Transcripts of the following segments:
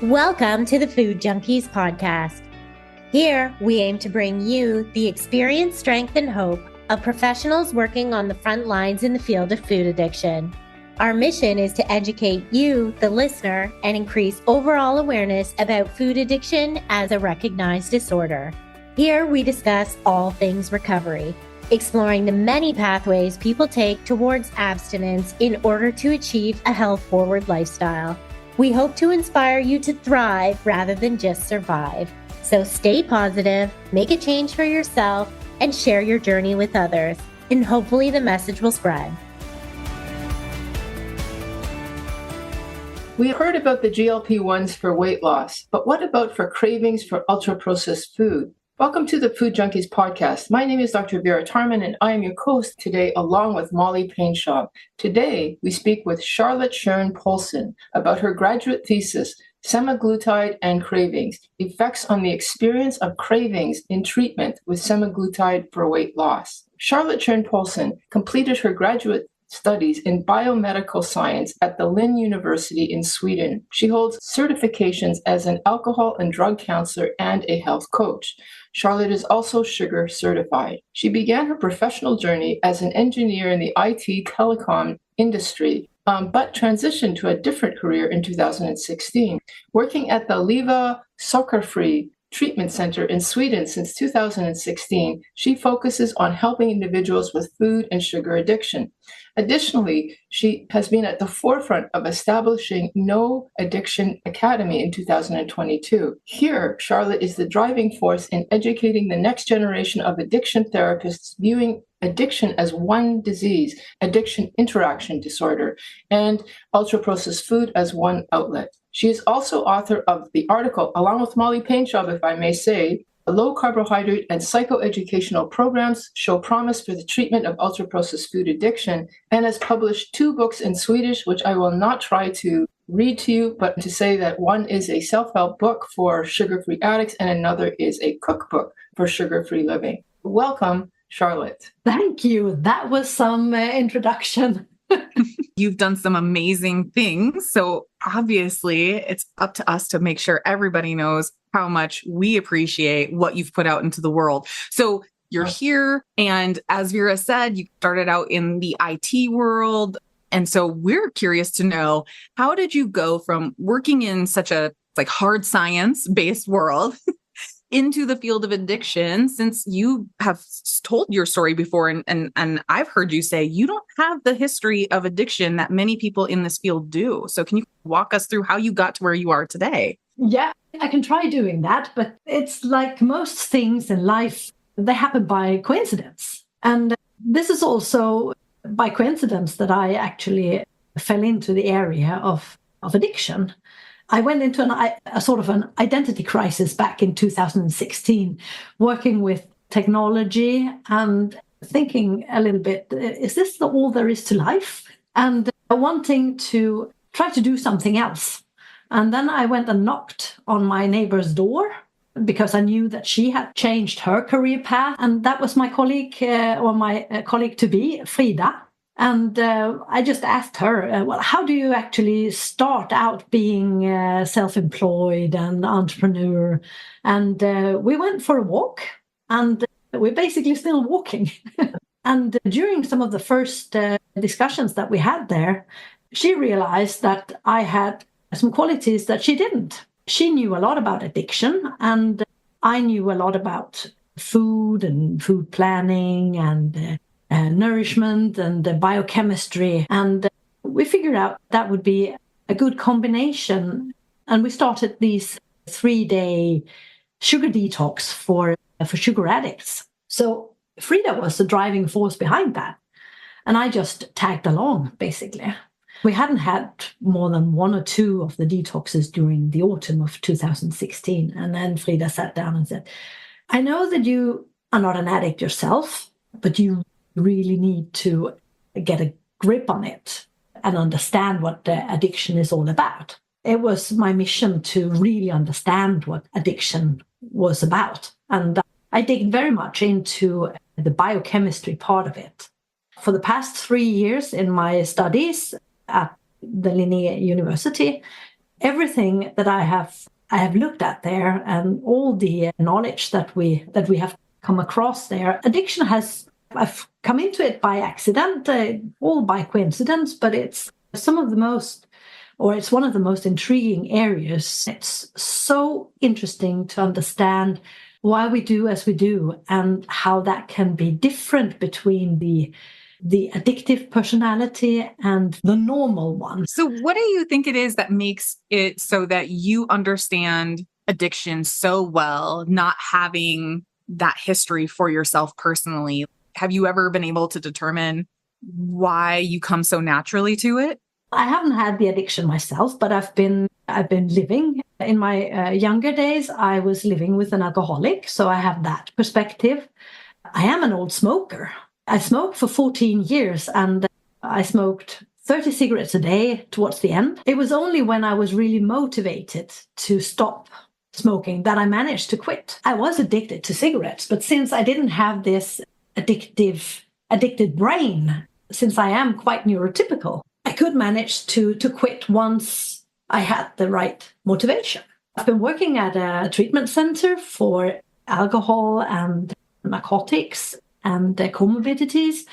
Welcome to the Food Junkies Podcast. Here, we aim to bring you the experience, strength, and hope of professionals working on the front lines in the field of food addiction. Our mission is to educate you, the listener, and increase overall awareness about food addiction as a recognized disorder. Here, we discuss all things recovery, exploring the many pathways people take towards abstinence in order to achieve a health-forward lifestyle. We hope to inspire you to thrive rather than just survive. So stay positive, make a change for yourself, and share your journey with others. And hopefully the message will spread. We heard about the GLP1s for weight loss, but what about for cravings for ultra-processed food? Welcome to the Food Junkies Podcast. My name is Dr. Vera Tarman, and I am your host today, along with Molly Painshab. Today, we speak with Charotte Schon Poulsen about her graduate thesis, Semaglutide and Cravings, Effects on the Experience of Cravings in Treatment with Semaglutide for Weight Loss. Charotte Schon Poulsen completed her graduate studies in Biomedical Science at the Linne University in Sweden. She holds certifications as an alcohol and drug counselor and a health coach. Charotte is also sugar certified. She began her professional journey as an engineer in the IT Telecom industry, but transitioned to a different career in 2016. Working at the Leva Sockerfri treatment center in Sweden since 2016, she focuses on helping individuals with food and sugar addiction. Additionally, she has been at the forefront of establishing No Addiction Academy in 2022. Here, Charotte is the driving force in educating the next generation of addiction therapists, viewing addiction as one disease, addiction interaction disorder, and ultra-processed food as one outlet. She is also author of the article, along with Molly Painshab, if I may say, Low Carbohydrate and Psychoeducational Programs Show Promise for the Treatment of Ultra-Processed Food Addiction, and has published 2 books in Swedish, which I will not try to read to you, but to say that one is a self-help book for sugar-free addicts and another is a cookbook for sugar-free living. Welcome, Charotte. Thank you. That was some introduction. You've done some amazing things. So obviously it's up to us to make sure everybody knows how much we appreciate what you've put out into the world. So you're here. And as Vera said, you started out in the IT world. And so we're curious to know, how did you go from working in such a hard science-based world into the field of addiction, since you have told your story before and I've heard you say you don't have the history of addiction that many people in this field do. So can you walk us through how you got to where you are today? Yeah, I can try doing that, but it's like most things in life, they happen by coincidence. And this is also by coincidence that I actually fell into the area of addiction. I went into a sort of an identity crisis back in 2016, working with technology and thinking a little bit, is this all there is to life? And wanting to try to do something else. And then I went and knocked on my neighbor's door because I knew that she had changed her career path. And that was my colleague to be, Frida. And I just asked her, well, how do you actually start out being self-employed and entrepreneur? And we went for a walk, and we're basically still walking. And during some of the first discussions that we had there, she realized that I had some qualities that she didn't. She knew a lot about addiction, and I knew a lot about food and food planning and nourishment and biochemistry. And we figured out that would be a good combination. And we started these 3-day sugar detox for sugar addicts. So Frida was the driving force behind that. And I just tagged along, basically. We hadn't had more than 1 or 2 of the detoxes during the autumn of 2016. And then Frida sat down and said, I know that you are not an addict yourself, but you really need to get a grip on it and understand what the addiction is all about. It was my mission to really understand what addiction was about. And I dig very much into the biochemistry part of it. For the past 3 years in my studies at the Linne University, everything that I have looked at there, and all the knowledge that we have come across there, addiction I've come into it by accident, all by coincidence, but it's one of the most intriguing areas. It's so interesting to understand why we do as we do and how that can be different between the addictive personality and the normal one. So what do you think it is that makes it so that you understand addiction so well, not having that history for yourself personally? Have you ever been able to determine why you come so naturally to it? I haven't had the addiction myself, but I've been living. In my younger days, I was living with an alcoholic, so I have that perspective. I am an old smoker. I smoked for 14 years, and I smoked 30 cigarettes a day towards the end. It was only when I was really motivated to stop smoking that I managed to quit. I was addicted to cigarettes, but since I didn't have this addicted brain, since I am quite neurotypical, I could manage to quit once I had the right motivation. I've been working at a treatment center for alcohol and narcotics and comorbidities.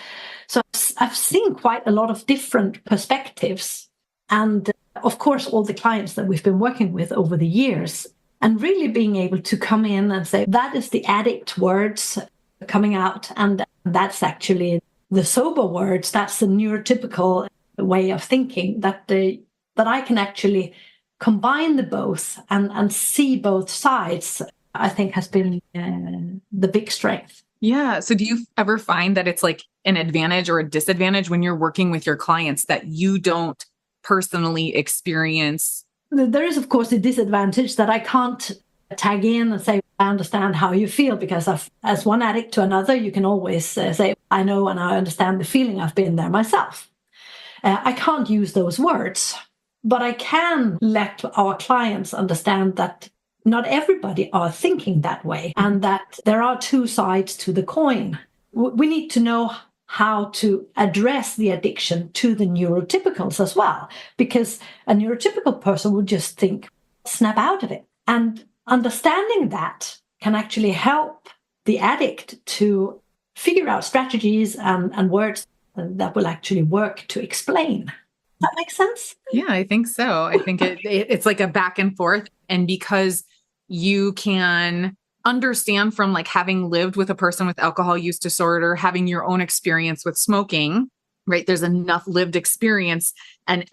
So I've seen quite a lot of different perspectives. And of course, all the clients that we've been working with over the years, and really being able to come in and say, that is the addict words coming out. And that's actually the sober words. That's the neurotypical way of thinking, that I can actually combine the both and see both sides, I think has been the big strength. Yeah. So do you ever find that it's like an advantage or a disadvantage when you're working with your clients that you don't personally experience? There is, of course, a disadvantage that I can't tag in and say, I understand how you feel, because as one addict to another, you can always say, I know and I understand the feeling. I've been there myself. I can't use those words, but I can let our clients understand that not everybody are thinking that way, and that there are two sides to the coin. We need to know how to address the addiction to the neurotypicals as well, because a neurotypical person would just think, snap out of it. And understanding that can actually help the addict to figure out strategies and words that will actually work to explain. That makes sense? Yeah, I think so. I think it's like a back and forth. And because you can understand from like having lived with a person with alcohol use disorder, having your own experience with smoking, right? There's enough lived experience and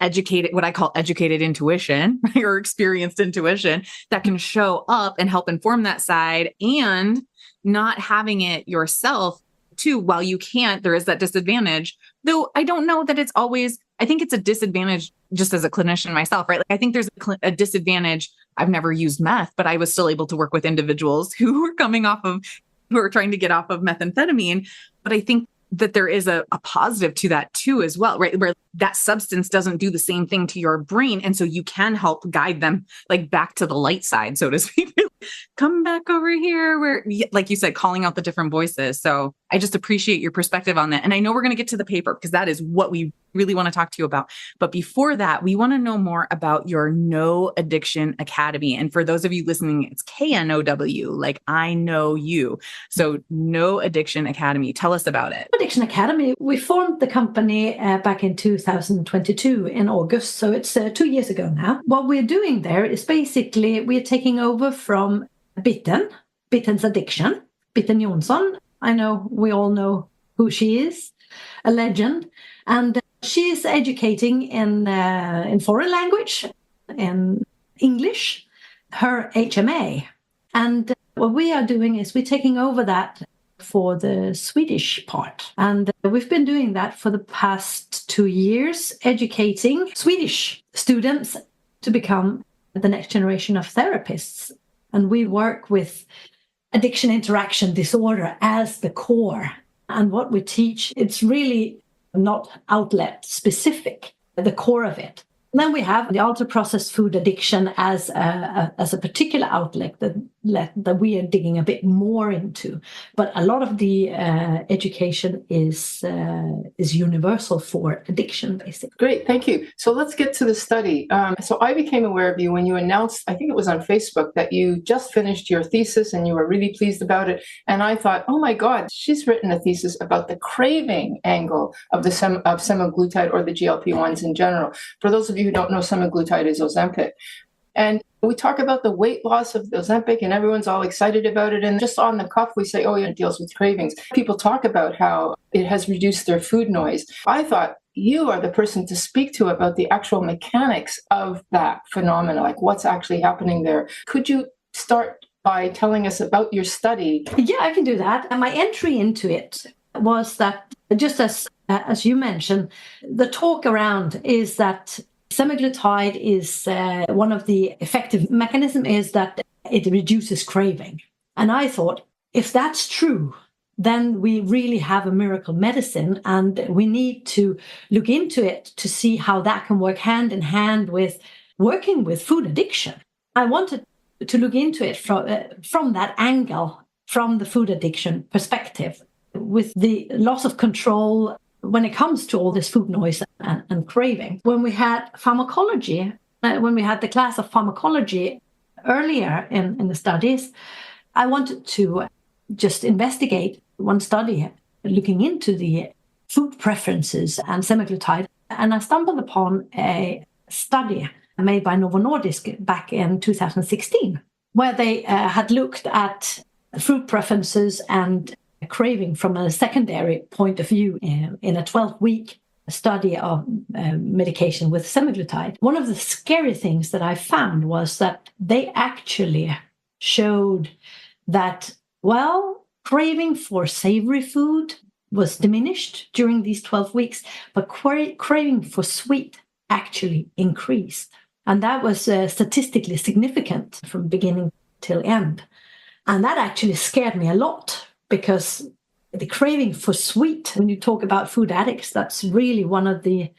what I call educated intuition, right? Or experienced intuition that can show up and help inform that side, and not having it yourself too. While you can't, there is that disadvantage, though I don't know that it's always, I think it's a disadvantage just as a clinician myself, right? Like I think there's a disadvantage. I've never used meth, but I was still able to work with individuals who are trying to get off of methamphetamine. But I think that there is a positive to that too, as well, right? Where that substance doesn't do the same thing to your brain. And so you can help guide them like back to the light side, so to speak. Come back over here where, like you said, calling out the different voices. So I just appreciate your perspective on that. And I know we're going to get to the paper because that is what we really want to talk to you about. But before that, we want to know more about your No Addiction Academy. And for those of you listening, it's KNOW, like I know you. So No Addiction Academy, tell us about it. Addiction Academy, we formed the company back in 2022 in August. So it's 2 years ago now. What we're doing there is basically we're taking over from Bitten's addiction, Bitten Jonsson. I know we all know who she is, a legend. And she is educating in foreign language, in English, her HMA. And what we are doing is we're taking over that for the Swedish part. And we've been doing that for the past 2 years, educating Swedish students to become the next generation of therapists. And we work with addiction interaction disorder as the core. And what we teach, it's really not outlet specific, the core of it. Then we have the ultra-processed food addiction as a particular outlet that we are digging a bit more into. But a lot of the education is universal for addiction, basically. Great, thank you. So let's get to the study. So I became aware of you when you announced, I think it was on Facebook, that you just finished your thesis and you were really pleased about it. And I thought, oh my God, she's written a thesis about the craving angle of semaglutide or the GLP1s in general. For those of you who don't know, semaglutide is Ozempic. And we talk about the weight loss of Ozempic and everyone's all excited about it. And just on the cuff, we say, oh, yeah, it deals with cravings. People talk about how it has reduced their food noise. I thought you are the person to speak to about the actual mechanics of that phenomena, like what's actually happening there. Could you start by telling us about your study? Yeah, I can do that. And my entry into it was that, just as you mentioned, the talk around is that semaglutide is one of the effective mechanisms is that it reduces craving. And I thought, if that's true, then we really have a miracle medicine, and we need to look into it to see how that can work hand in hand with working with food addiction. I wanted to look into it from that angle, from the food addiction perspective, with the loss of control when it comes to all this food noise and craving. When we had pharmacology, when we had the class of pharmacology earlier in the studies, I wanted to just investigate one study looking into the food preferences and semaglutide. And I stumbled upon a study made by Novo Nordisk back in 2016, where they had looked at food preferences and craving from a secondary point of view in a 12-week study of medication with semaglutide. One of the scary things that I found was that they actually showed that, well, craving for savory food was diminished during these 12 weeks, but craving for sweet actually increased. And that was statistically significant from beginning till end. And that actually scared me a lot, because the craving for sweet, when you talk about food addicts, that's really one of the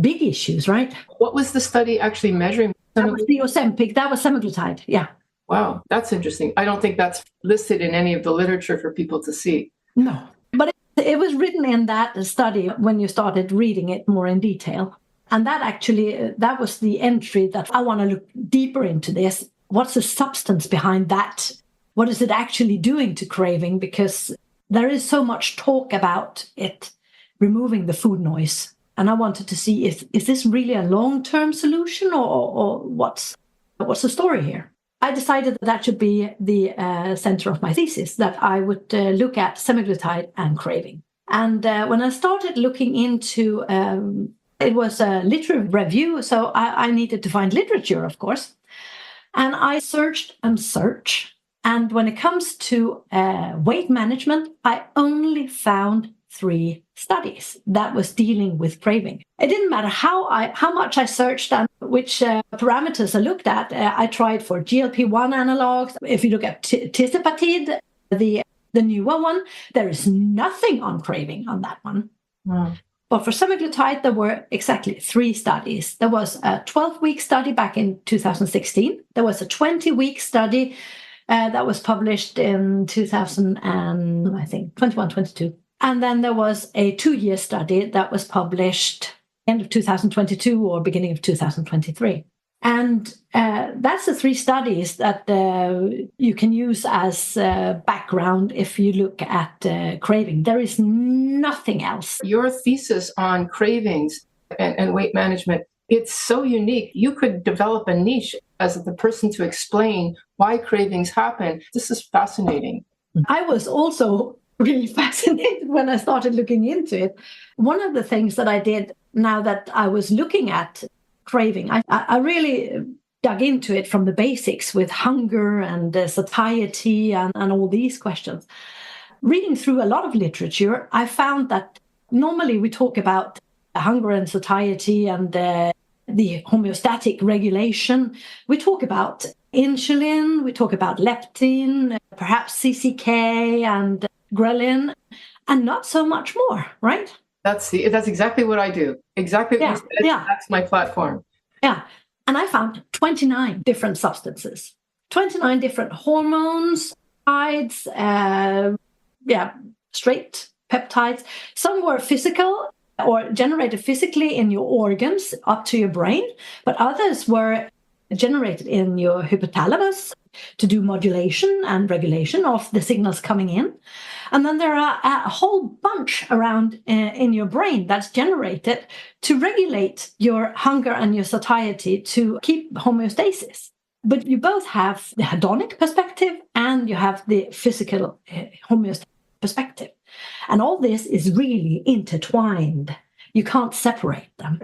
big issues, right? What was the study actually measuring? That was the Ozempic, that was semaglutide, yeah. Wow, that's interesting. I don't think that's listed in any of the literature for people to see. No, but it was written in that study when you started reading it more in detail. And that actually, that was the entry that I want to look deeper into this. What's the substance behind that? What is it actually doing to craving? Because there is so much talk about it removing the food noise. And I wanted to see, is this really a long-term solution, or what's the story here? I decided that should be the center of my thesis, that I would look at semaglutide and craving. And when I started looking into, it was a literary review, so I needed to find literature, of course. And I searched and searched. And when it comes to weight management, I only found 3 studies that was dealing with craving. It didn't matter how much I searched and which parameters I looked at. I tried for GLP1 analogs. If you look at Tirzepatide, the newer one, there is nothing on craving on that one. Wow. But for semaglutide, there were exactly 3 studies. There was a 12-week study back in 2016. There was a 20-week study that was published in 2021, 22. And then there was a 2-year study that was published end of 2022 or beginning of 2023. And that's the 3 studies that you can use as background if you look at craving. There is nothing else. Your thesis on cravings and weight management, it's so unique. You could develop a niche as the person to explain why cravings happen. This is fascinating. I was also really fascinated when I started looking into it. One of the things that I did now that I was looking at craving, I really dug into it from the basics with hunger and satiety and all these questions. Reading through a lot of literature, I found that normally we talk about hunger and satiety and the homeostatic regulation. We talk about insulin, we talk about leptin, perhaps CCK and ghrelin, and not so much more, right? That's exactly what I do. Exactly what you said. Yeah. That's my platform. Yeah. And I found 29 different substances, 29 different hormones, peptides, straight peptides. Some were physical or generated physically in your organs up to your brain, but others were generated in your hypothalamus to do modulation and regulation of the signals coming in. And then there are a whole bunch around in your brain that's generated to regulate your hunger and your satiety to keep homeostasis. But you both have the hedonic perspective and you have the physical homeostatic perspective. And all this is really intertwined. You can't separate them.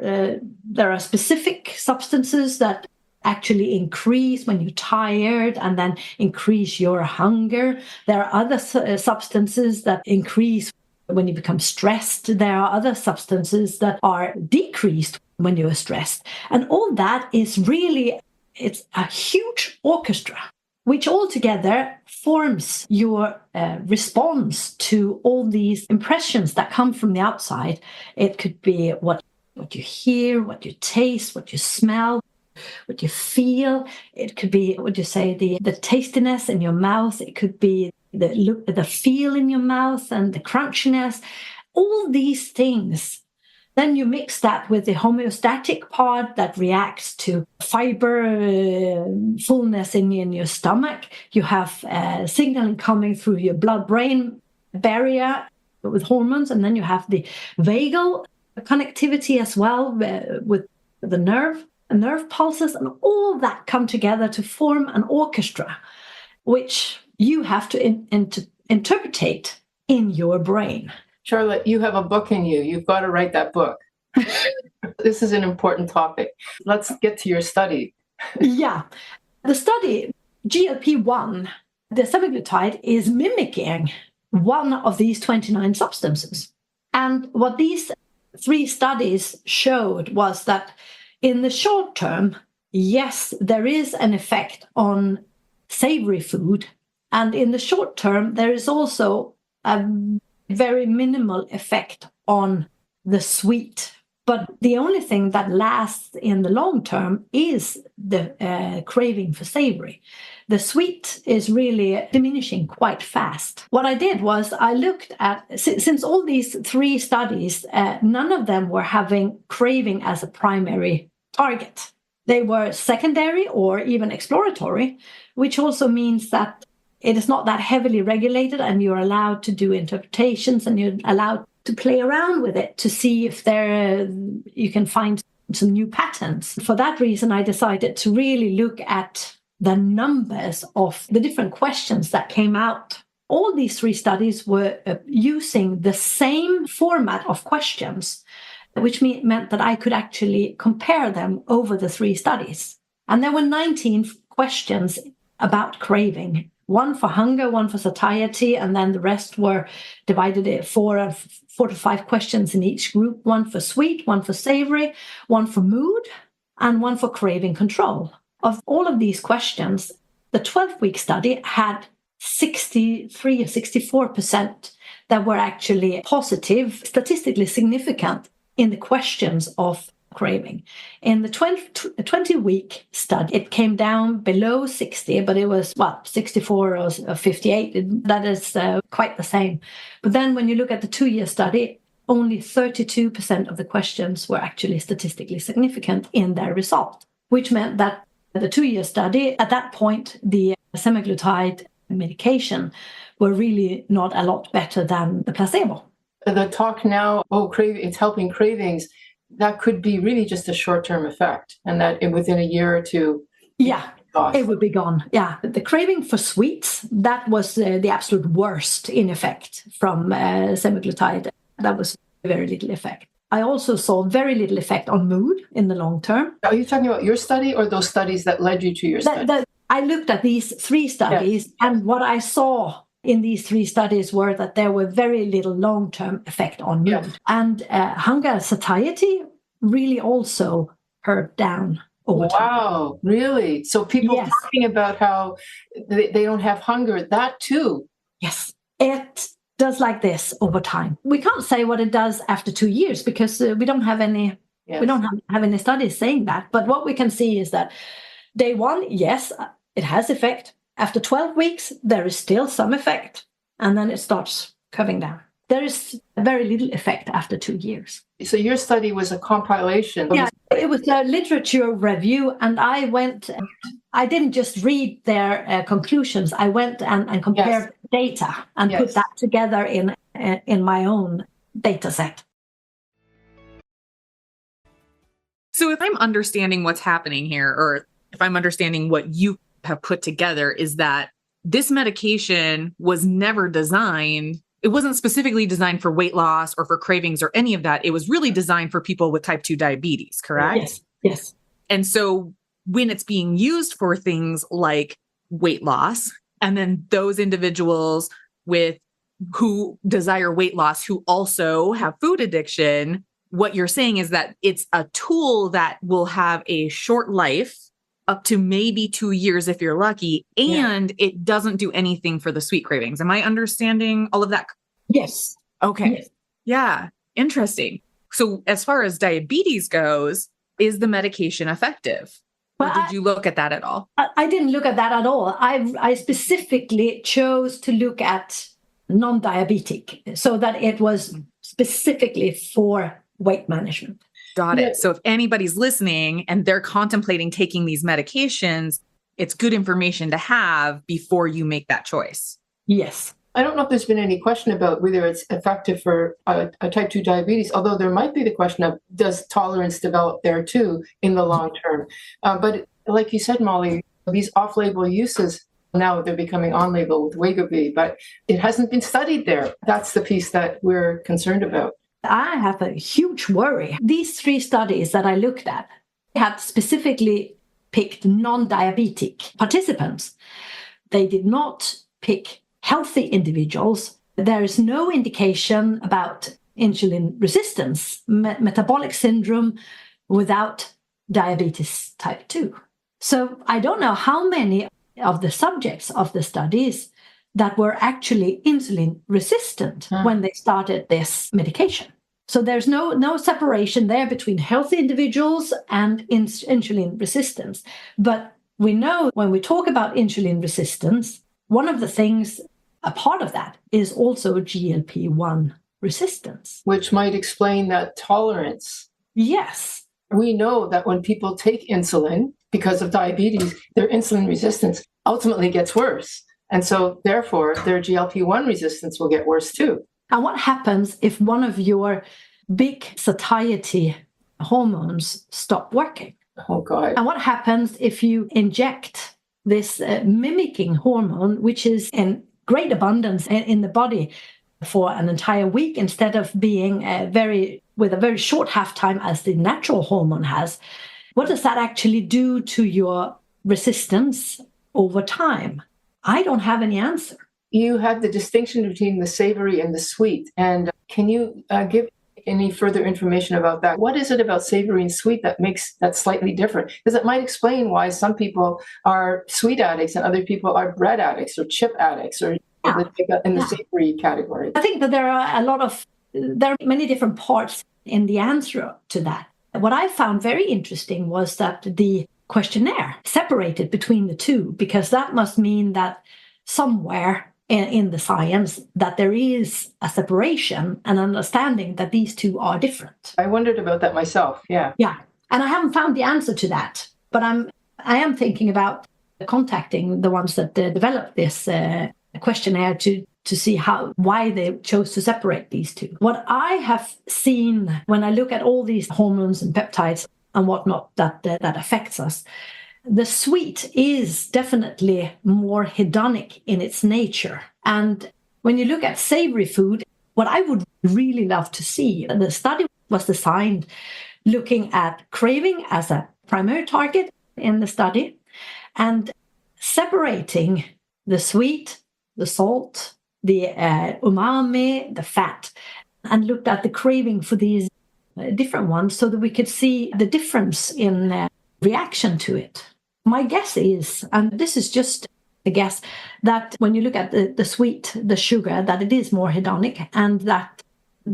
There are specific substances that actually increase when you're tired and then increase your hunger. There are other substances that increase when you become stressed. There are other substances that are decreased when you are stressed. And all that is really, it's a huge orchestra, which altogether forms your response to all these impressions that come from the outside. It could be what you hear, what you taste, what you smell, what you feel. It could be, what you say, the tastiness in your mouth. It could be the feel in your mouth and the crunchiness. All these things. Then you mix that with the homeostatic part that reacts to fiber fullness in your stomach. You have signaling coming through your blood-brain barrier with hormones, and then you have the vagal connectivity as well with the nerve pulses, and all that come together to form an orchestra, which you have to interpret in your brain. Charlotte, you have a book in you. You've got to write that book. This is an important topic. Let's get to your study. Yeah. The study, GLP1, the semaglutide, is mimicking one of these 29 substances. And what these 3 studies showed was that in the short term, yes, there is an effect on savory food. And in the short term, there is also a very minimal effect on the sweet. But the only thing that lasts in the long term is the craving for savory. The sweet is really diminishing quite fast. What I did was I looked at, since all these 3 studies, none of them were having craving as a primary target. They were secondary or even exploratory, which also means that it is not that heavily regulated and you're allowed to do interpretations and you're allowed to play around with it to see if you can find some new patterns. For that reason, I decided to really look at the numbers of the different questions that came out. All these 3 studies were using the same format of questions, which meant that I could actually compare them over the 3 studies. And there were 19 questions about craving. 1 for hunger, 1 for satiety, and then the rest were divided in 4 to 5 questions in each group. 1 for sweet, 1 for savory, 1 for mood, and 1 for craving control. Of all of these questions, the 12-week study had 63 or 64% that were actually positive, statistically significant in the questions of craving. In the 20-week study, it came down below 60, but it was, 64 or 58. That is quite the same. But then when you look at the 2-year study, only 32% of the questions were actually statistically significant in their result, which meant that the 2-year study, at that point, the semaglutide medication were really not a lot better than the placebo. The talk now, it's helping cravings. That could be really just a short-term effect, and that within a year or 2, it would be gone. Yeah, the craving for sweets, that was the absolute worst in effect from semaglutide. That was very little effect. I also saw very little effect on mood in the long term. Are you talking about your study or those studies that led you to your study? I looked at these 3 studies, and what I saw in these 3 studies were that there were very little long-term effect on mood. Yeah. And hunger and satiety really also hurt down over time. Wow, really? So people talking about how they don't have hunger, that too? Yes, it does like this over time. We can't say what it does after 2 years because we don't have any We don't have any studies saying that. But what we can see is that day one, yes, it has effect. After 12 weeks, there is still some effect. And then it starts curving down. There is very little effect after 2 years. So your study was a compilation. Yeah, it was a literature review. And I didn't just read their conclusions. I went and compared data and put that together in my own data set. So if I'm understanding what's happening here, or if I'm understanding what you have put together, is that this medication was never designed. It wasn't specifically designed for weight loss or for cravings or any of that. It was really designed for people with type 2 diabetes, correct? Yes. And so when it's being used for things like weight loss, and then those individuals who desire weight loss, who also have food addiction, what you're saying is that it's a tool that will have a short life, up to maybe 2 years if you're lucky, and it doesn't do anything for the sweet cravings. Am I understanding all of that? Yes. Okay. Yes. Yeah. Interesting. So as far as diabetes goes, is the medication effective? Or did you look at that at all? I didn't look at that at all. I specifically chose to look at non-diabetic so that it was specifically for weight management. Got it. So if anybody's listening and they're contemplating taking these medications, it's good information to have before you make that choice. Yes. I don't know if there's been any question about whether it's effective for a type 2 diabetes, although there might be the question of does tolerance develop there too in the long term? But like you said, Molly, these off-label uses, now they're becoming on-label with Wegovy, but it hasn't been studied there. That's the piece that we're concerned about. I have a huge worry. These 3 studies that I looked at had specifically picked non-diabetic participants. They did not pick healthy individuals. There is no indication about insulin resistance, metabolic syndrome without diabetes type 2. So I don't know how many of the subjects of the studies that were actually insulin resistant when they started this medication. So there's no separation there between healthy individuals and insulin resistance. But we know when we talk about insulin resistance, one of the things, a part of that is also GLP1 resistance. Which might explain that tolerance. Yes. We know that when people take insulin because of diabetes, their insulin resistance ultimately gets worse. And so therefore, their GLP-1 resistance will get worse too. And what happens if one of your big satiety hormones stop working? Oh, God. And what happens if you inject this mimicking hormone, which is in great abundance in the body for an entire week, instead of being with a very short half-time as the natural hormone has? What does that actually do to your resistance over time? I don't have any answer. You had the distinction between the savory and the sweet. And can you give any further information about that? What is it about savory and sweet that makes that slightly different? Because it might explain why some people are sweet addicts and other people are bread addicts or chip addicts or in the savory category. I think that there are many different parts in the answer to that. What I found very interesting was that the questionnaire separated between the two, because that must mean that somewhere in the science that there is a separation and understanding that these two are different. I wondered about that myself. Yeah. And I haven't found the answer to that, but I am thinking about contacting the ones that developed this questionnaire to see why they chose to separate these two. What I have seen when I look at all these hormones and peptides and whatnot that affects us, the sweet is definitely more hedonic in its nature. And when you look at savory food, what I would really love to see, the study was designed looking at craving as a primary target in the study and separating the sweet, the salt, the umami, the fat, and looked at the craving for these different ones so that we could see the difference in reaction to it. My guess is, and this is just a guess, that when you look at the sweet, the sugar, that it is more hedonic, and that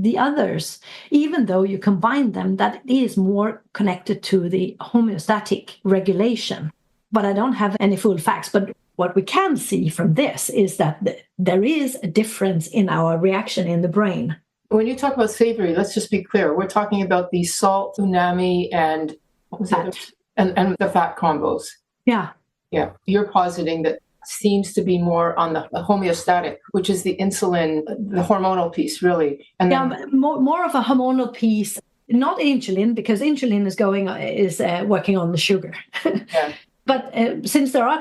the others, even though you combine them, that it is more connected to the homeostatic regulation. But I don't have any full facts. But what we can see from this is that there is a difference in our reaction in the brain. When you talk about savory, let's just be clear. We're talking about the salt, umami, and what was it? And the fat combos. Yeah. Yeah. You're positing that seems to be more on the homeostatic, which is the insulin, the hormonal piece, really. And then more of a hormonal piece, not insulin, because insulin is working on the sugar. Yeah. But since there are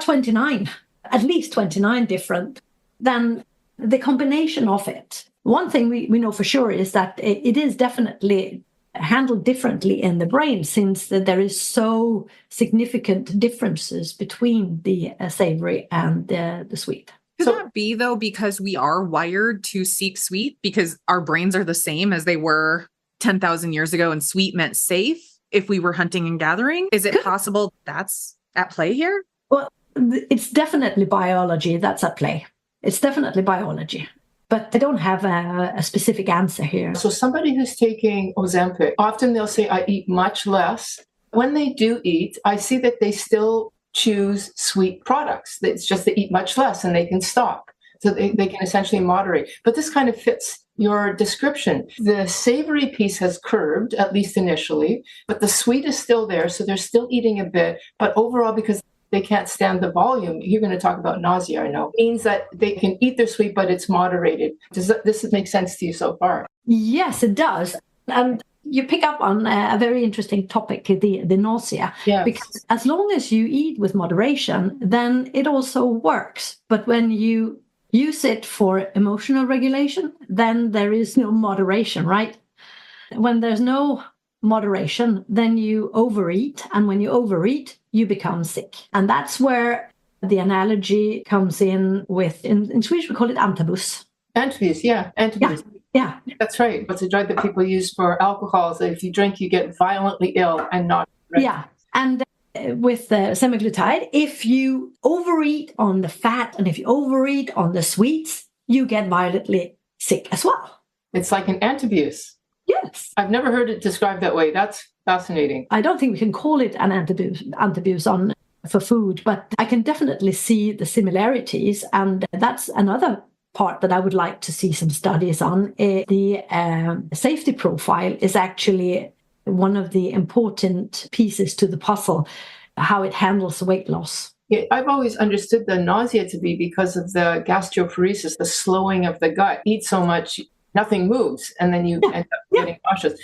at least 29 different, then the combination of it. One thing we know for sure is that it is definitely handled differently in the brain, since there is so significant differences between the savory and the sweet. Could that be, though, because we are wired to seek sweet, because our brains are the same as they were 10,000 years ago, and sweet meant safe if we were hunting and gathering? Is it possible that's at play here? Well, it's definitely biology that's at play. It's definitely biology. But I don't have a specific answer here. So somebody who's taking Ozempic, often they'll say, I eat much less. When they do eat, I see that they still choose sweet products. It's just they eat much less and they can stop. So they can essentially moderate. But this kind of fits your description. The savory piece has curbed, at least initially, but the sweet is still there. So they're still eating a bit. But overall, because they can't stand the volume, you're going to talk about nausea, I know, means that they can eat their sweet, but it's moderated. Does this make sense to you so far? Yes, it does. And you pick up on a very interesting topic, the nausea. Yes. Because as long as you eat with moderation, then it also works. But when you use it for emotional regulation, then there is no moderation, right? When there's no moderation, then you overeat. And when you overeat, you become sick. And that's where the analogy comes in with, in Swedish, we call it antabus. Antabus, yeah. Antabus. Yeah. That's right. It's a drug that people use for alcohol. So if you drink, you get violently ill and not. Right? Yeah. And with semaglutide, if you overeat on the fat and if you overeat on the sweets, you get violently sick as well. It's like an antabuse. Yes. I've never heard it described that way. That's fascinating. I don't think we can call it an antabuse for food, but I can definitely see the similarities. And that's another part that I would like to see some studies on. The safety profile is actually one of the important pieces to the puzzle, how it handles weight loss. Yeah, I've always understood the nausea to be because of the gastroparesis, the slowing of the gut. Eat so much, nothing moves, and then you end up getting nauseous.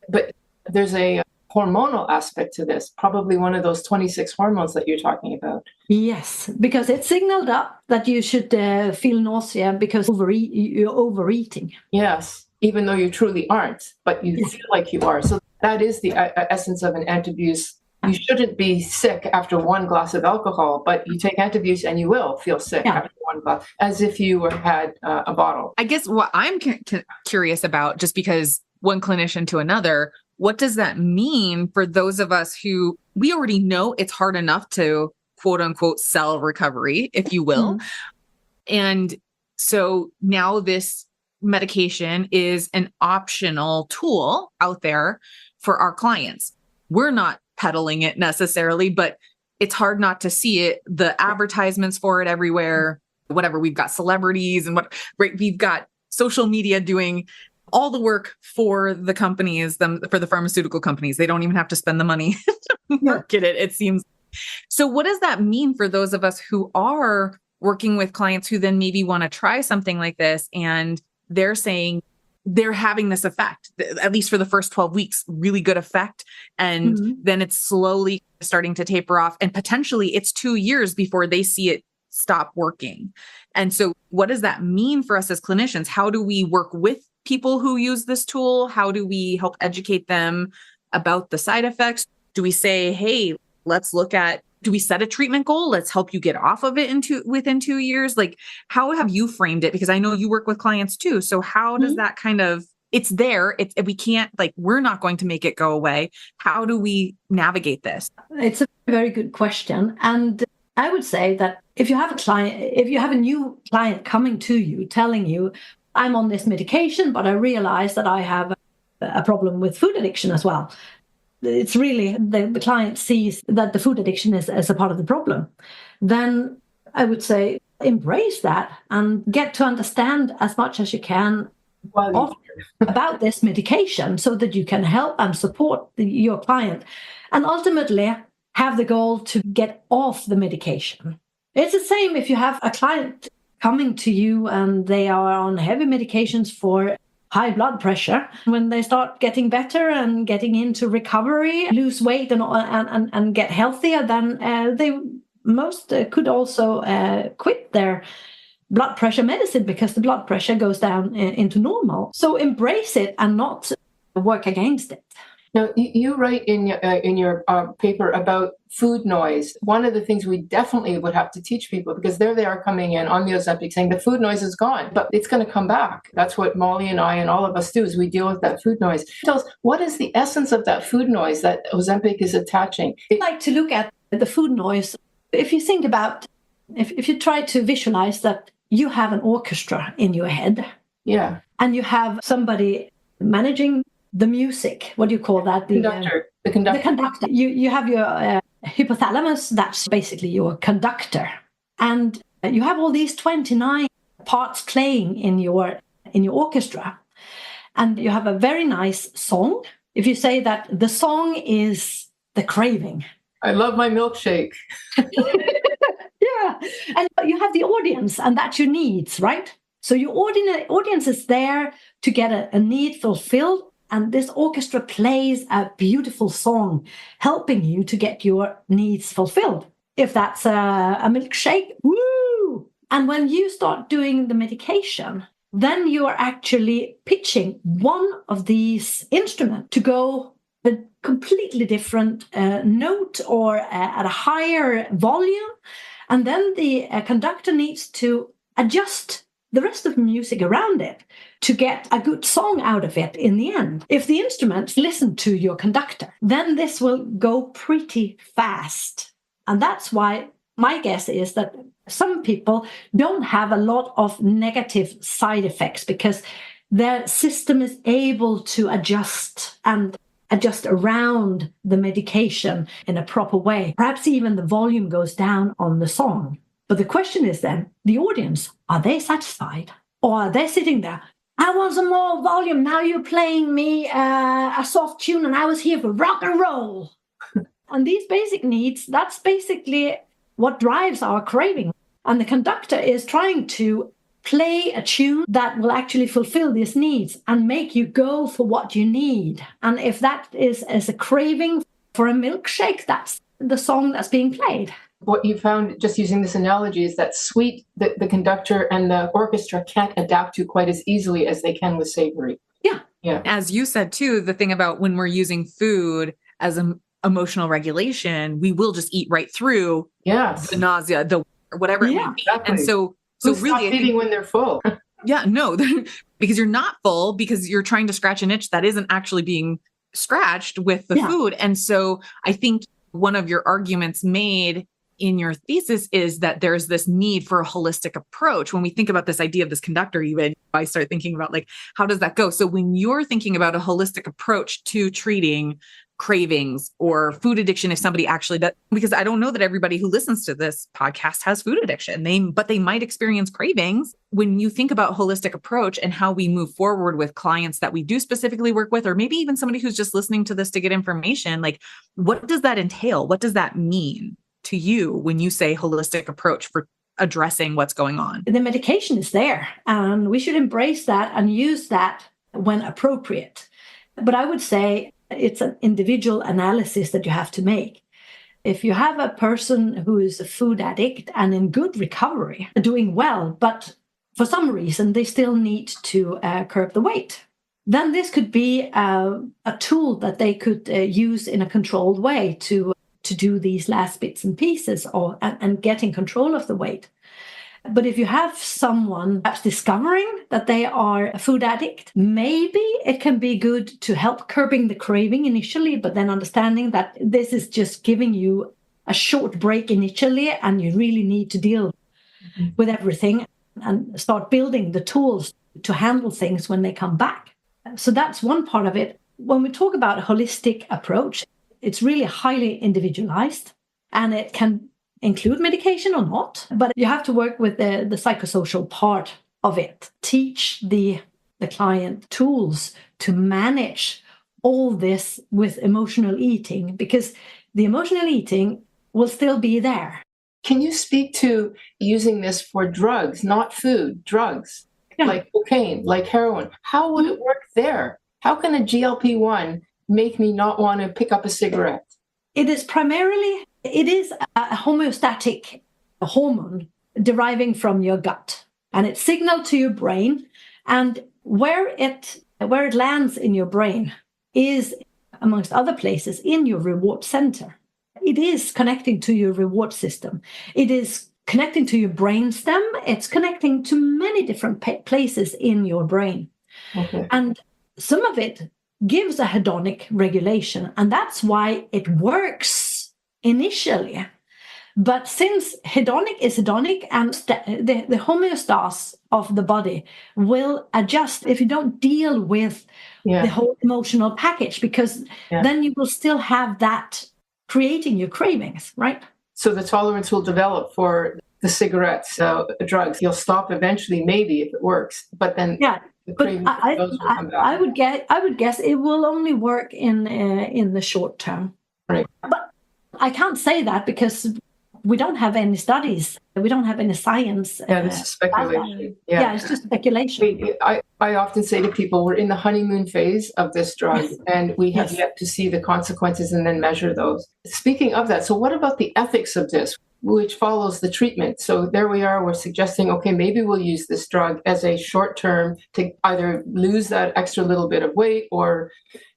But there's a hormonal aspect to this, probably one of those 26 hormones that you're talking about. Yes, because it's signaled up that you should feel nausea because you're overeating. Yes, even though you truly aren't, but you feel like you are. So that is the essence of an antabuse. You shouldn't be sick after one glass of alcohol, but you take antabuse and you will feel sick after one glass, as if you had a bottle. I guess what I'm curious about, just because one clinician to another, what does that mean for those of us who we already know it's hard enough to quote unquote sell recovery, if you will. Mm-hmm. And so now this medication is an optional tool out there for our clients. We're not peddling it necessarily, but it's hard not to see it. The advertisements for it everywhere, whatever. We've got celebrities and we've got social media doing all the work for the companies, for the pharmaceutical companies. They don't even have to spend the money to market it, it seems. So what does that mean for those of us who are working with clients who then maybe want to try something like this, and they're saying they're having this effect, at least for the first 12 weeks, really good effect. And then it's slowly starting to taper off. And potentially it's 2 years before they see it stop working. And so what does that mean for us as clinicians? How do we work with people who use this tool? How do we help educate them about the side effects? Do we say, hey, let's look at, do we set a treatment goal? Let's help you get off of it within 2 years. Like, how have you framed it? Because I know you work with clients too. So how does that kind of, it's there, we can't, like, we're not going to make it go away. How do we navigate this? It's a very good question. And I would say that if you have a new client coming to you, telling you, I'm on this medication, but I realize that I have a problem with food addiction as well. It's really the client sees that the food addiction is as a part of the problem. Then I would say embrace that and get to understand as much as you can about this medication so that you can help and support your client and ultimately have the goal to get off the medication. It's the same if you have a client coming to you and they are on heavy medications for high blood pressure. When they start getting better and getting into recovery, lose weight and get healthier, then they most could also quit their blood pressure medicine because the blood pressure goes down into normal. So embrace it and not work against it. Now, you write in your paper about food noise. One of the things we definitely would have to teach people, because there they are coming in on the Ozempic saying the food noise is gone, but it's going to come back. That's what Molly and I and all of us do, is we deal with that food noise. Tell us, what is the essence of that food noise that Ozempic is attaching? I like to look at the food noise. If you think about, if you try to visualize that you have an orchestra in your head, yeah, and you have somebody managing the music, what do you call that? The conductor. You have your hypothalamus, that's basically your conductor. And you have all these 29 parts playing in your orchestra. And you have a very nice song. If you say that the song is the craving. I love my milkshake. Yeah. And you have the audience, and that's your needs, right? So your audience is there to get a need fulfilled. And this orchestra plays a beautiful song, helping you to get your needs fulfilled. If that's a milkshake, woo! And when you start doing the medication, then you are actually pitching one of these instruments to go a completely different note or at a higher volume. And then the conductor needs to adjust the rest of the music around it to get a good song out of it in the end. If the instruments listen to your conductor, then this will go pretty fast. And that's why my guess is that some people don't have a lot of negative side effects because their system is able to adjust around the medication in a proper way. Perhaps even the volume goes down on the song. But the question is then, the audience, are they satisfied? Or are they sitting there, I want some more volume, now you're playing me a soft tune and I was here for rock and roll. And these basic needs, that's basically what drives our craving. And the conductor is trying to play a tune that will actually fulfill these needs and make you go for what you need. And if that is as a craving for a milkshake, that's the song that's being played. What you found, just using this analogy, is that sweet, the conductor and the orchestra can't adapt to quite as easily as they can with savory. Yeah. As you said, too, the thing about when we're using food as an emotional regulation, we will just eat right through the nausea, the whatever it may be. Exactly. And so really eating when they're full. Because you're not full, because you're trying to scratch an itch that isn't actually being scratched with the food. And so I think one of your arguments made in your thesis is that there's this need for a holistic approach. When we think about this idea of this conductor, even I start thinking about like, how does that go? So when you're thinking about a holistic approach to treating cravings or food addiction, if somebody actually does, because I don't know that everybody who listens to this podcast has food addiction, but they might experience cravings. When you think about holistic approach and how we move forward with clients that we do specifically work with, or maybe even somebody who's just listening to this to get information, like what does that entail? What does that mean to you when you say holistic approach for addressing what's going on? The medication is there, and we should embrace that and use that when appropriate. But I would say it's an individual analysis that you have to make. If you have a person who is a food addict and in good recovery, doing well, but for some reason they still need to curb the weight, then this could be a tool that they could use in a controlled way to do these last bits and pieces and getting control of the weight. But if you have someone perhaps discovering that they are a food addict, maybe it can be good to help curbing the craving initially, but then understanding that this is just giving you a short break initially and you really need to deal with everything and start building the tools to handle things when they come back. So that's one part of it. When we talk about a holistic approach, it's really highly individualized, and it can include medication or not, but you have to work with the psychosocial part of it. Teach the client tools to manage all this with emotional eating, because the emotional eating will still be there. Can you speak to using this for drugs, not food, drugs, like cocaine, like heroin? How would it work there? How can a GLP-1 make me not want to pick up a cigarette? It is a homeostatic hormone deriving from your gut, and it's signaled to your brain, and where it lands in your brain is, amongst other places, in your reward center. It is connecting to your reward system. It is connecting to your brainstem. It's connecting to many different places in your brain. Okay. And some of it gives a hedonic regulation, and that's why it works initially. But since hedonic is hedonic, and the homeostasis of the body will adjust if you don't deal with the whole emotional package, because then you will still have that creating your cravings, right? So the tolerance will develop for the cigarettes, drugs. You'll stop eventually, maybe, if it works. But then the cravings will come back. I would guess it will only work in the short term. Right. But I can't say that because we don't have any studies. We don't have any science. This is speculation. It's just speculation. I often say to people, we're in the honeymoon phase of this drug, and we have yet to see the consequences and then measure those. Speaking of that, so what about the ethics of this, which follows the treatment? So there we are, we're suggesting, okay, maybe we'll use this drug as a short term to either lose that extra little bit of weight or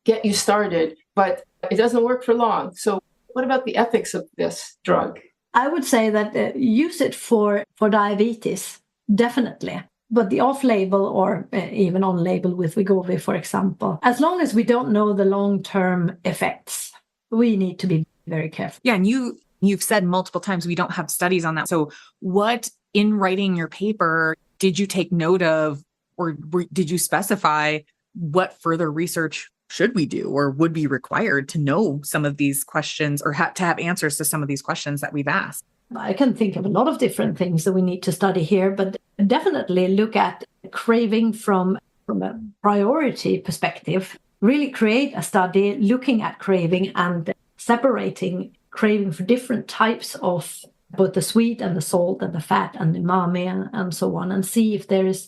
get you started, but it doesn't work for long. So what about the ethics of this drug? I would say that use it for diabetes, definitely. But the off-label or even on-label with Wegovy, for example, as long as we don't know the long-term effects, we need to be very careful. Yeah, and you've said multiple times we don't have studies on that. So what, in writing your paper, did you take note of, or did you specify what further research should we do or would be required to know some of these questions, or to have answers to some of these questions that we've asked? I can think of a lot of different things that we need to study here, but definitely look at craving from a priority perspective. Really create a study looking at craving and separating craving for different types of both the sweet and the salt and the fat and the umami and so on, and see if there is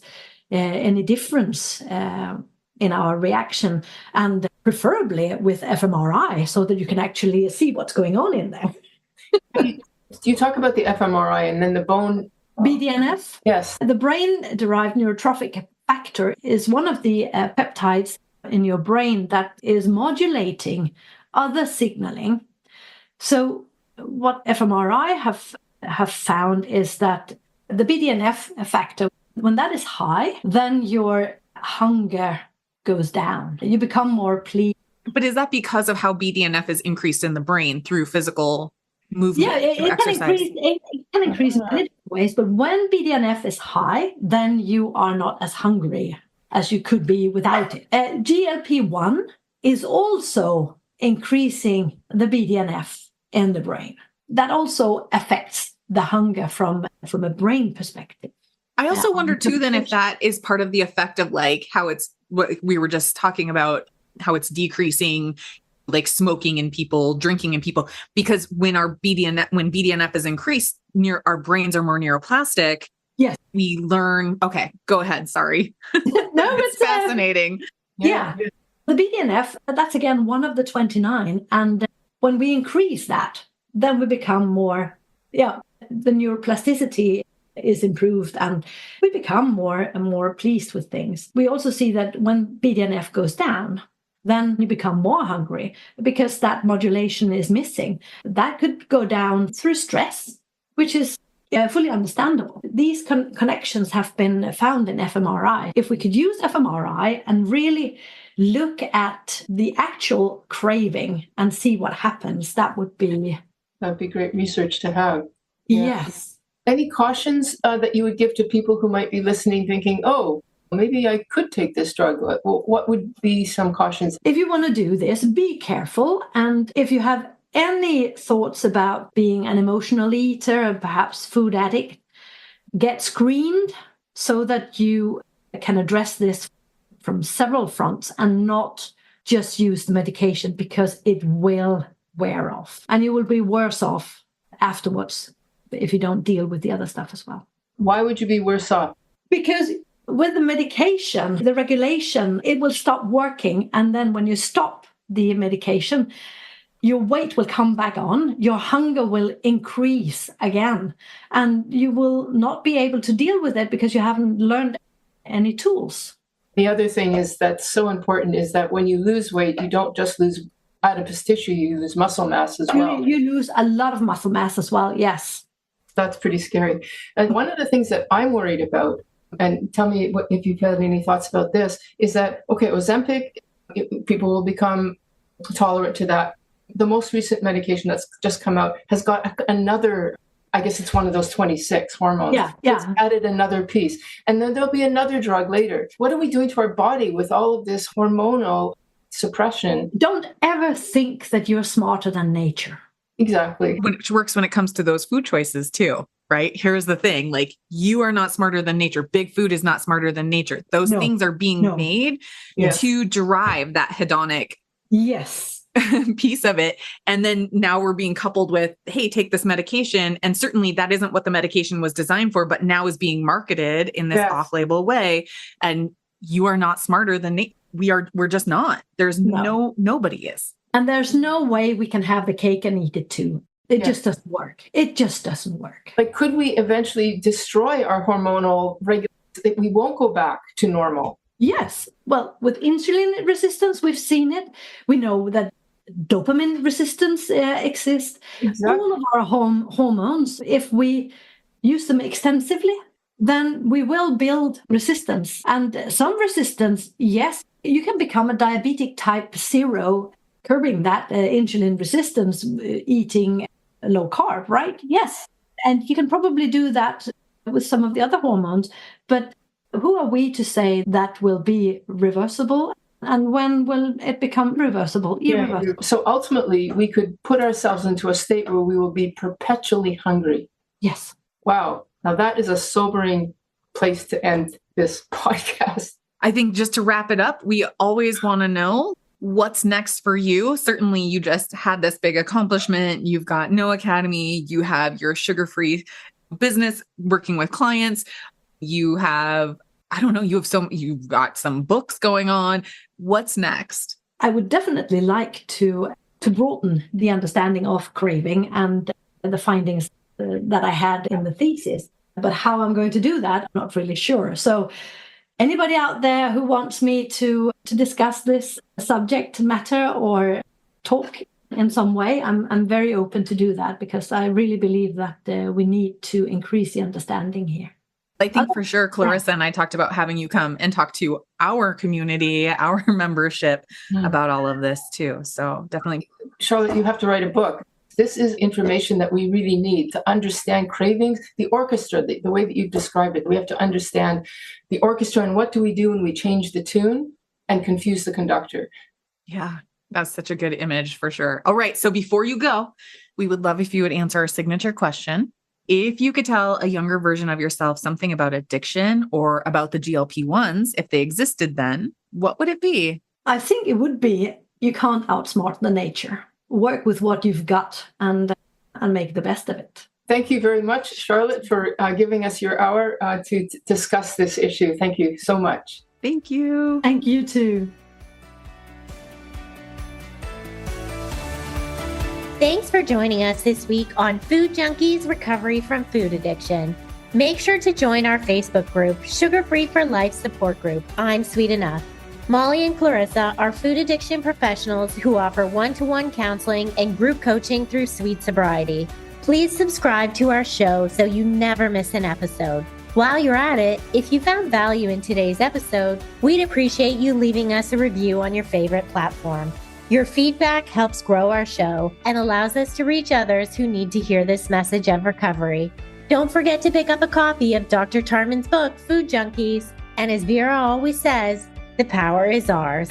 any difference in our reaction, and preferably with fMRI, so that you can actually see what's going on in there. You talk about the fMRI and then the bone... BDNF? Yes. The brain-derived neurotrophic factor is one of the peptides in your brain that is modulating other signaling. So what fMRI have found is that the BDNF factor, when that is high, then your hunger goes down. You become more pleased. But is that because of how BDNF is increased in the brain through physical movement? Yeah, it can increase in many ways. But when BDNF is high, then you are not as hungry as you could be without it. GLP-1 is also increasing the BDNF in the brain. That also affects the hunger from a brain perspective. I also wonder too, then, if that is part of the effect of like how it's what we were just talking about, how it's decreasing like smoking in people, drinking in people, because when BDNF is increased, our brains are more neuroplastic. Yes. We learn. Okay, go ahead. Sorry. No, it's fascinating. Yeah. The BDNF, that's again one of the 29. And when we increase that, then we become more, the neuroplasticity is improved and we become more and more pleased with things. We also see that when BDNF goes down, then you become more hungry because that modulation is missing. That could go down through stress, which is fully understandable. These connections have been found in fMRI. If we could use fMRI and really look at the actual craving and see what happens, that'd be great research to have. Yes. Any cautions that you would give to people who might be listening thinking, oh, maybe I could take this drug. What would be some cautions? If you want to do this, be careful. And if you have any thoughts about being an emotional eater or perhaps food addict, get screened so that you can address this from several fronts and not just use the medication, because it will wear off and you will be worse off afterwards if you don't deal with the other stuff as well. Why would you be worse off? Because with the medication, the regulation, it will stop working. And then when you stop the medication, your weight will come back on, your hunger will increase again, and you will not be able to deal with it because you haven't learned any tools. The other thing is that's so important is that when you lose weight, you don't just lose adipose tissue, you lose muscle mass as well. You lose a lot of muscle mass as well, yes. That's pretty scary. And one of the things that I'm worried about, and tell me if you've had any thoughts about this, is that, okay, Ozempic, people will become tolerant to that. The most recent medication that's just come out has got another, I guess it's one of those 26 hormones. Yeah. It's added another piece. And then there'll be another drug later. What are we doing to our body with all of this hormonal suppression? Don't ever think that you're smarter than nature. Exactly. Which works when it comes to those food choices too, right? Here's the thing, like you are not smarter than nature. Big food is not smarter than nature. Those things are being made to drive that hedonic piece of it. And then now we're being coupled with, hey, take this medication. And certainly that isn't what the medication was designed for, but now is being marketed in this off-label way. And you are not smarter than we're just not. There's nobody is. And there's no way we can have the cake and eat it too. It just doesn't work. It just doesn't work. Like, could we eventually destroy our hormonal regulation that we won't go back to normal? Yes. Well, with insulin resistance, we've seen it. We know that dopamine resistance exists. Exactly. All of our hormones, if we use them extensively, then we will build resistance. And some resistance, yes, you can become a diabetic type 0, curbing that insulin resistance, eating low carb, right? Yes. And you can probably do that with some of the other hormones. But who are we to say that will be reversible? And when will it become reversible, irreversible? Yeah. So ultimately, we could put ourselves into a state where we will be perpetually hungry. Yes. Wow. Now that is a sobering place to end this podcast. I think just to wrap it up, we always want to know what's next for you. Certainly, you just had this big accomplishment. You've got No Academy. You have your sugar-free business working with clients. You have, you've got some books going on. What's next? I would definitely like to broaden the understanding of craving and the findings that I had in the thesis. But how I'm going to do that, I'm not really sure. So anybody out there who wants me to discuss this subject matter or talk in some way, I'm very open to do that, because I really believe that we need to increase the understanding here. I think for sure, Clarissa and I talked about having you come and talk to our community, our membership about all of this too. So definitely. Charlotte, you have to write a book. This is information that we really need to understand cravings, the orchestra, the way that you described it. We have to understand the orchestra and what do we do when we change the tune and confuse the conductor. Yeah, that's such a good image for sure. All right. So before you go, we would love if you would answer our signature question. If you could tell a younger version of yourself something about addiction or about the GLP1s, if they existed then, what would it be? I think it would be, you can't outsmart the nature. Work with what you've got and make the best of it. Thank you very much, Charlotte, for giving us your hour to discuss this issue. Thank you so much. Thank you. Thank you too. Thanks for joining us this week on Food Junkies Recovery from Food Addiction. Make sure to join our Facebook group, Sugar Free for Life Support Group, I'm Sweet Enough. Molly and Clarissa are food addiction professionals who offer one-to-one counseling and group coaching through Sweet Sobriety. Please subscribe to our show so you never miss an episode. While you're at it, if you found value in today's episode, we'd appreciate you leaving us a review on your favorite platform. Your feedback helps grow our show and allows us to reach others who need to hear this message of recovery. Don't forget to pick up a copy of Dr. Tarman's book, Food Junkies, And as Vera always says, the power is ours.